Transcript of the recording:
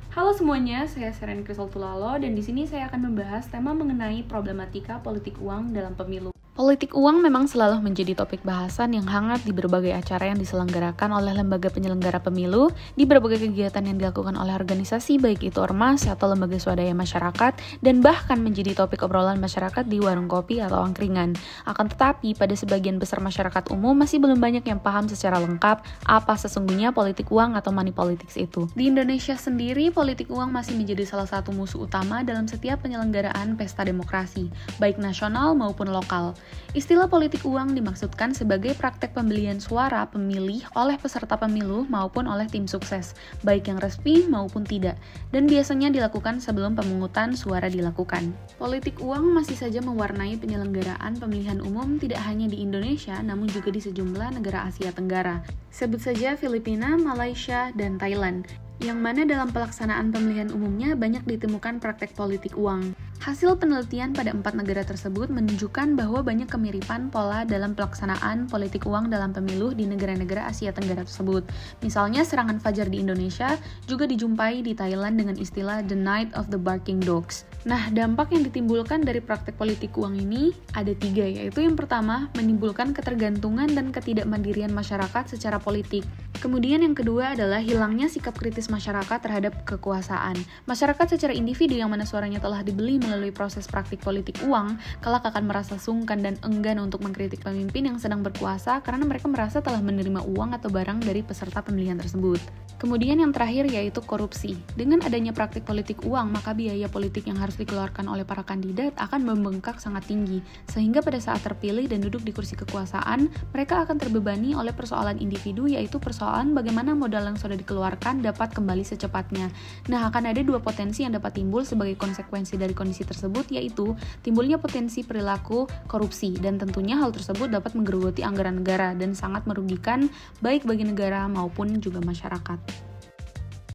Halo semuanya, saya Seren Krisoltulalo dan di sini saya akan membahas tema mengenai problematika politik uang dalam pemilu. Politik uang memang selalu menjadi topik bahasan yang hangat di berbagai acara yang diselenggarakan oleh lembaga penyelenggara pemilu, di berbagai kegiatan yang dilakukan oleh organisasi baik itu ormas atau lembaga swadaya masyarakat, dan bahkan menjadi topik obrolan masyarakat di warung kopi atau angkringan. Akan tetapi, pada sebagian besar masyarakat umum masih belum banyak yang paham secara lengkap apa sesungguhnya politik uang atau money politics itu. Di Indonesia sendiri, politik uang masih menjadi salah satu musuh utama dalam setiap penyelenggaraan pesta demokrasi, baik nasional maupun lokal. Istilah politik uang dimaksudkan sebagai praktek pembelian suara pemilih oleh peserta pemilu maupun oleh tim sukses, baik yang resmi maupun tidak, dan biasanya dilakukan sebelum pemungutan suara dilakukan. Politik uang masih saja mewarnai penyelenggaraan pemilihan umum tidak hanya di Indonesia, namun juga di sejumlah negara Asia Tenggara. Sebut saja Filipina, Malaysia, dan Thailand, yang mana dalam pelaksanaan pemilihan umumnya banyak ditemukan praktek politik uang. Hasil penelitian pada 4 negara tersebut menunjukkan bahwa banyak kemiripan pola dalam pelaksanaan politik uang dalam pemilu di negara-negara Asia Tenggara tersebut. Misalnya serangan fajar di Indonesia juga dijumpai di Thailand dengan istilah The Night of the Barking Dogs. Nah, dampak yang ditimbulkan dari praktek politik uang ini ada 3, yaitu yang pertama, menimbulkan ketergantungan dan ketidakmandirian masyarakat secara politik. Kemudian yang kedua adalah hilangnya sikap kritis masyarakat terhadap kekuasaan. Masyarakat secara individu yang mana suaranya telah dibeli melalui proses praktik politik uang, kelak akan merasa sungkan dan enggan untuk mengkritik pemimpin yang sedang berkuasa karena mereka merasa telah menerima uang atau barang dari peserta pemilihan tersebut. Kemudian yang terakhir yaitu korupsi. Dengan adanya praktik politik uang, maka biaya politik yang harus dikeluarkan oleh para kandidat akan membengkak sangat tinggi, sehingga pada saat terpilih dan duduk di kursi kekuasaan, mereka akan terbebani oleh persoalan individu, yaitu persoalan bagaimana modal yang sudah dikeluarkan dapat kembali secepatnya. Nah, akan ada 2 potensi yang dapat timbul sebagai konsekuensi dari kondisi tersebut, yaitu timbulnya potensi perilaku korupsi, dan tentunya hal tersebut dapat menggerogoti anggaran negara dan sangat merugikan baik bagi negara maupun juga masyarakat.